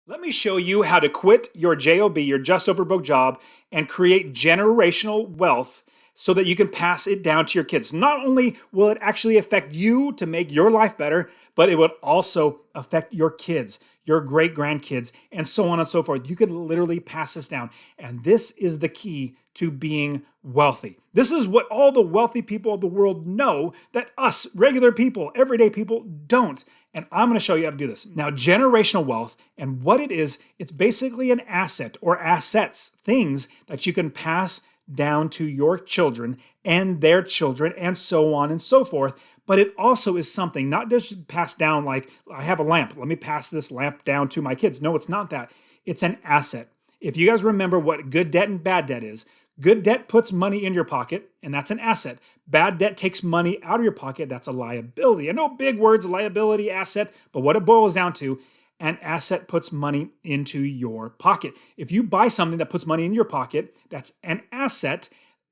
Let me show you how to quit your JOB, your just over broke job, and create generational wealth so that you can pass it down to your kids. Not only will it actually affect you to make your life better, but it would also affect your kids, your great grandkids, and so on and so forth. You could literally pass this down. And this is the key to being wealthy. This is what all the wealthy people of the world know that us, regular people, everyday people, don't. And I'm going to show you how to do this. Now, generational wealth and what it is, it's basically an asset or assets, things that you can pass down to your children and their children and so on and so forth. But it also is something not just passed down like I have a lamp. Let me pass this lamp down to my kids. No, it's not that. It's an asset. If you guys remember what good debt and bad debt is, good debt puts money in your pocket, and that's an asset. Bad debt takes money out of your pocket, that's a liability. I know big words, liability, asset, but what it boils down to, an asset puts money into your pocket. If you buy something that puts money in your pocket, that's an asset.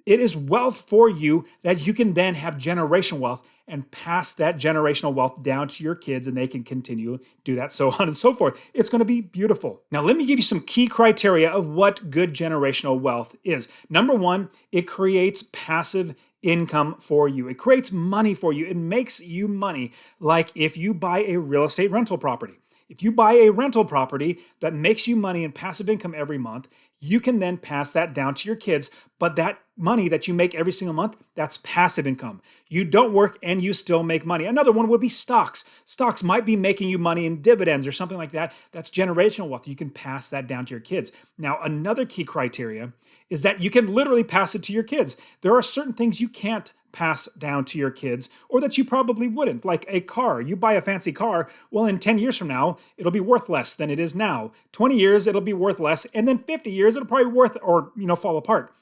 It is wealth for you that you can then have generational wealth and pass that generational wealth down to your kids, and they can continue to do that, so on and so forth. It's going to be beautiful. Now, let me give you some key criteria of what good generational wealth is. Number one, it creates passive income for you. It creates money for you. It makes you money, like if you buy a real estate rental property. If you buy a rental property that makes you money and passive income every month, you can then pass that down to your kids. But that money that you make every single month, that's passive income. You don't work and you still make money. Another one would be stocks. Stocks might be making you money in dividends or something like that. That's generational wealth. You can pass that down to your kids. Now, another key criteria is that you can literally pass it to your kids. There are certain things you can't pass down to your kids, or that you probably wouldn't, like a car. You buy a fancy car, well, in 10 years from now, it'll be worth less than it is now. 20 years, it'll be worth less, and then 50 years, it'll probably worth or, fall apart.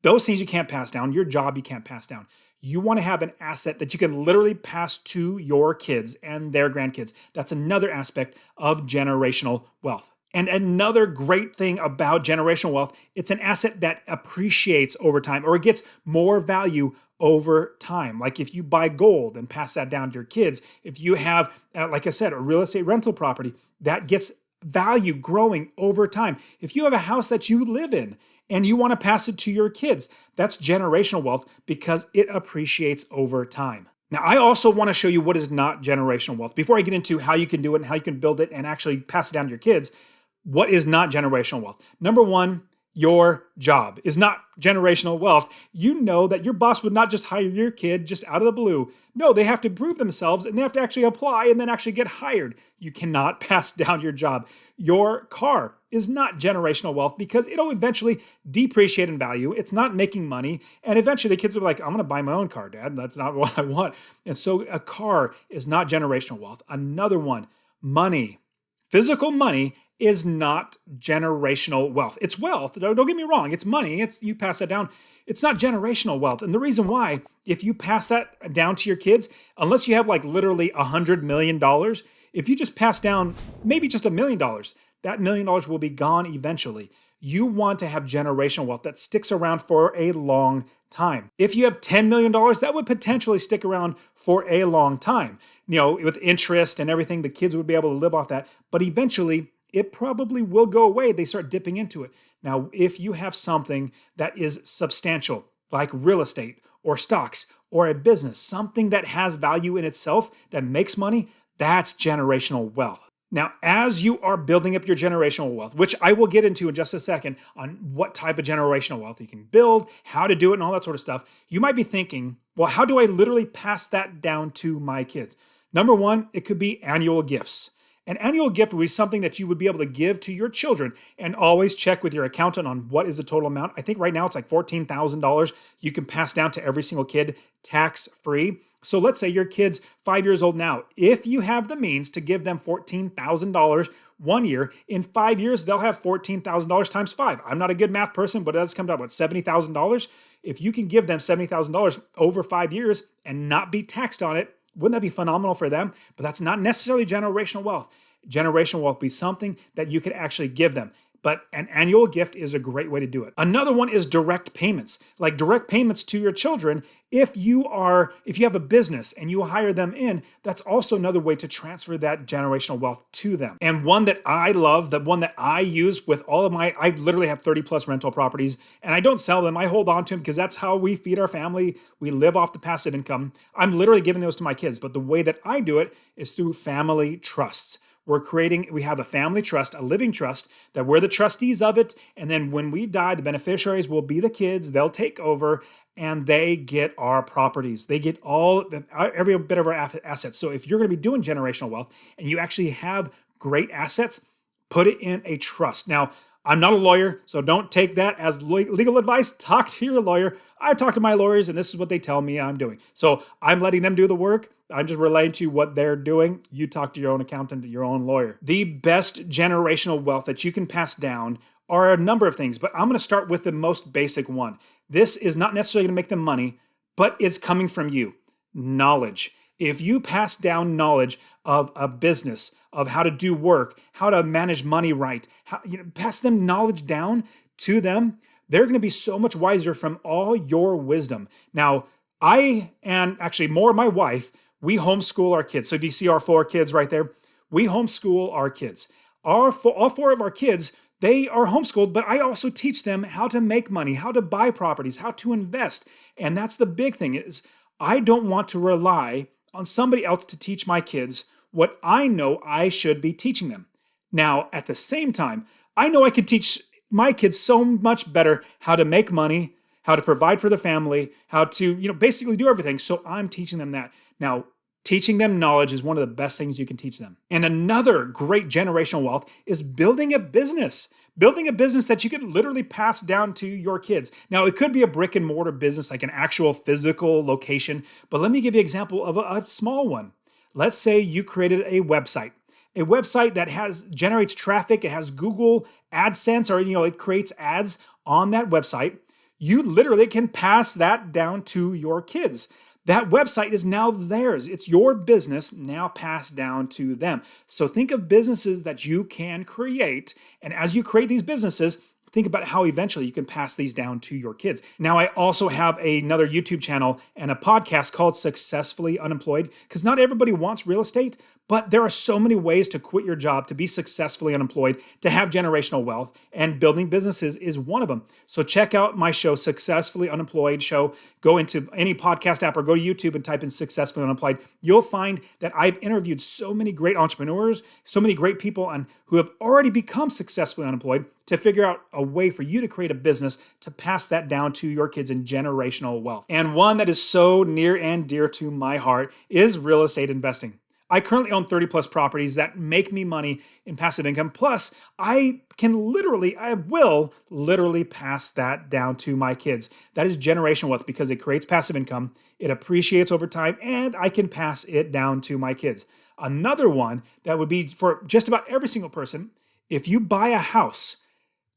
Those things you can't pass down. Your job you can't pass down. You want to have an asset that you can literally pass to your kids and their grandkids. That's another aspect of generational wealth. And another great thing about generational wealth, it's an asset that appreciates over time, or it gets more value over time. Like if you buy gold and pass that down to your kids, if you have, like I said, a real estate rental property, that gets value growing over time. If you have a house that you live in and you want to pass it to your kids, that's generational wealth because it appreciates over time. Now, I also want to show you what is not generational wealth. Before I get into how you can do it and how you can build it and actually pass it down to your kids, what is not generational wealth? Number one, your job is not generational wealth. You know that your boss would not just hire your kid just out of the blue. No, they have to prove themselves and they have to actually apply and then actually get hired. You cannot pass down your job. Your car is not generational wealth because it'll eventually depreciate in value. It's not making money. And eventually the kids will be like, I'm going to buy my own car, Dad. That's not what I want. And so a car is not generational wealth. Another one, money. Physical money is not generational wealth. It's wealth. Don't get me wrong. It's money. You pass that down. It's not generational wealth. And the reason why, if you pass that down to your kids, unless you have like literally $100 million, if you just pass down maybe just $1 million, that $1 million will be gone eventually. You want to have generational wealth that sticks around for a long time. If you have $10 million, that would potentially stick around for a long time. With interest and everything, the kids would be able to live off that. But eventually, it probably will go away. They start dipping into it. Now, if you have something that is substantial, like real estate or stocks or a business, something that has value in itself that makes money, that's generational wealth. Now, as you are building up your generational wealth, which I will get into in just a second on what type of generational wealth you can build, how to do it, and all that sort of stuff, you might be thinking, well, how do I literally pass that down to my kids? Number one, it could be annual gifts. An annual gift would be something that you would be able to give to your children, and always check with your accountant on what is the total amount. I think right now it's like $14,000 you can pass down to every single kid tax-free. So let's say your kid's 5 years old now. If you have the means to give them $14,000 1 year, in 5 years, they'll have $14,000 times 5. I'm not a good math person, but that's come out, what, $70,000? If you can give them $70,000 over 5 years and not be taxed on it, wouldn't that be phenomenal for them? But that's not necessarily generational wealth. Generational wealth would be something that you could actually give them. but an annual gift is a great way to do it. Another one is direct payments, like direct payments to your children. If you have a business and you hire them in, that's also another way to transfer that generational wealth to them. And one that I love, the one that I use with all of I literally have 30 plus rental properties, and I don't sell them. I hold on to them because that's how we feed our family. We live off the passive income. I'm literally giving those to my kids, but the way that I do it is through family trusts. We have a family trust, a living trust, that we're the trustees of it. And then when we die, the beneficiaries will be the kids. They'll take over and they get our properties. They get every bit of our assets. So if you're going to be doing generational wealth and you actually have great assets, put it in a trust. Now, I'm not a lawyer, so don't take that as legal advice. Talk to your lawyer. I talk to my lawyers, and this is what they tell me I'm doing. So I'm letting them do the work. I'm just relaying to you what they're doing. You talk to your own accountant, your own lawyer. The best generational wealth that you can pass down are a number of things, but I'm going to start with the most basic one. This is not necessarily going to make them money, but it's coming from you. Knowledge. If you pass down knowledge of a business, of how to do work, how to manage money right, pass them knowledge down to them, they're going to be so much wiser from all your wisdom. Now, I and actually more my wife, we homeschool our kids. So if you see our 4 kids right there, we homeschool our kids. All 4 of our kids, they are homeschooled, but I also teach them how to make money, how to buy properties, how to invest. And that's the big thing is I don't want to rely on somebody else to teach my kids what I know I should be teaching them. Now, at the same time, I know I could teach my kids so much better how to make money, how to provide for the family, how to, basically do everything. So I'm teaching them that. Now, teaching them knowledge is one of the best things you can teach them. And another great generational wealth is building a business. Building a business that you can literally pass down to your kids. Now, it could be a brick and mortar business, like an actual physical location, but let me give you an example of a small one. Let's say you created a website that generates traffic. It has Google AdSense, or it creates ads on that website. You literally can pass that down to your kids. That website is now theirs. It's your business now passed down to them. So think of businesses that you can create. And as you create these businesses, think about how eventually you can pass these down to your kids. Now, I also have another YouTube channel and a podcast called Successfully Unemployed, because not everybody wants real estate, but there are so many ways to quit your job, to be successfully unemployed, to have generational wealth, and building businesses is one of them. So check out my show, Successfully Unemployed Show. Go into any podcast app or go to YouTube and type in Successfully Unemployed. You'll find that I've interviewed so many great entrepreneurs, so many great people who have already become successfully unemployed, to figure out a way for you to create a business to pass that down to your kids in generational wealth. And one that is so near and dear to my heart is real estate investing. I currently own 30 plus properties that make me money in passive income. Plus, I will literally pass that down to my kids. That is generational wealth because it creates passive income, it appreciates over time, and I can pass it down to my kids. Another one that would be for just about every single person, if you buy a house,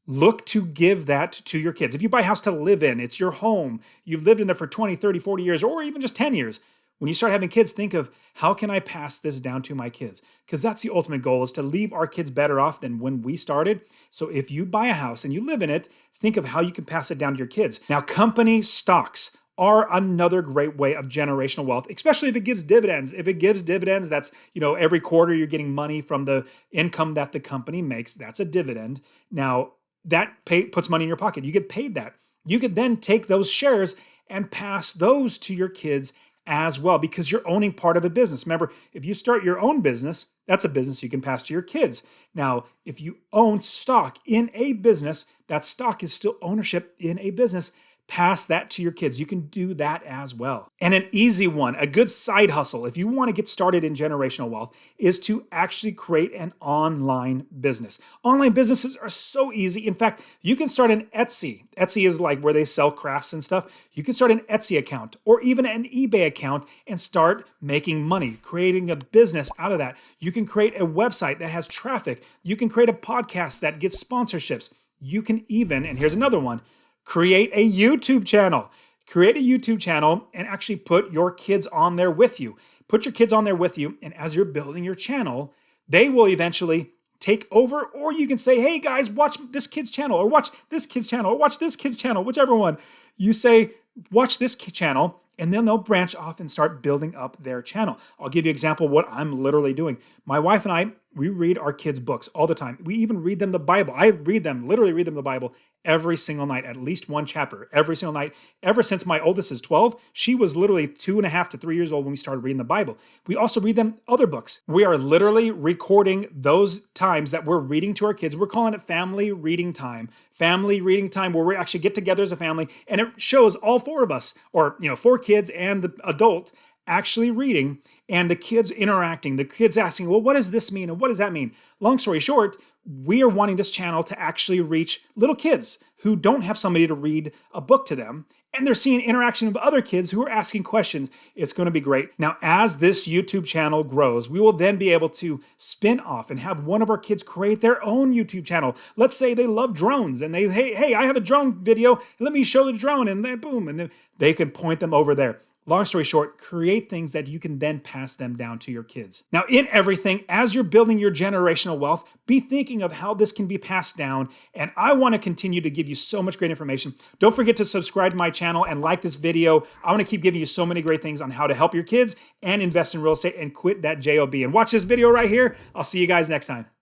look to give that to your kids. If you buy a house to live in, it's your home. You've lived in there for 20, 30, 40 years, or even just 10 years. When you start having kids, think of how can I pass this down to my kids? Because that's the ultimate goal, is to leave our kids better off than when we started. So if you buy a house and you live in it, think of how you can pass it down to your kids. Now, company stocks are another great way of generational wealth, especially if it gives dividends. If it gives dividends, that's, every quarter you're getting money from the income that the company makes. That's a dividend. Now, that puts money in your pocket. You get paid that. You could then take those shares and pass those to your kids as well, because you're owning part of a business. Remember, if you start your own business, that's a business you can pass to your kids. Now, if you own stock in a business, that stock is still ownership in a business. Pass that to your kids. You can do that as well. And an easy one, a good side hustle, if you want to get started in generational wealth, is to actually create an online business. Online businesses are so easy. In fact, you can start an Etsy. Etsy is like where they sell crafts and stuff. You can start an Etsy account or even an eBay account and start making money, creating a business out of that. You can create a website that has traffic. You can create a podcast that gets sponsorships. You can even, and here's another one, create a YouTube channel. Create a YouTube channel and actually put your kids on there with you. Put your kids on there with you, and as you're building your channel, they will eventually take over, or you can say, hey guys, watch this kid's channel, or watch this kid's channel, or watch this kid's channel, whichever one. You say, watch this channel, and then they'll branch off and start building up their channel. I'll give you an example of what I'm literally doing. My wife and I, we read our kids' books all the time. We even read them the Bible. I literally read them the Bible every single night, at least one chapter every single night. Ever since my oldest is 12, she was literally 2.5 to 3 years old when we started reading the Bible. We also read them other books. We are literally recording those times that we're reading to our kids. We're calling it family reading time. Family reading time, where we actually get together as a family, and it shows all four of us, or 4 kids and the adult, actually reading, and the kids interacting, the kids asking, well, what does this mean? And what does that mean? Long story short, we are wanting this channel to actually reach little kids who don't have somebody to read a book to them, and they're seeing interaction of other kids who are asking questions. It's going to be great. Now, as this YouTube channel grows, we will then be able to spin off and have one of our kids create their own YouTube channel. Let's say they love drones, and they, hey, I have a drone video. Let me show the drone, and then boom, and then they can point them over there. Long story short, create things that you can then pass them down to your kids. Now, in everything, as you're building your generational wealth, be thinking of how this can be passed down. And I want to continue to give you so much great information. Don't forget to subscribe to my channel and like this video. I want to keep giving you so many great things on how to help your kids and invest in real estate and quit that JOB. And watch this video right here. I'll see you guys next time.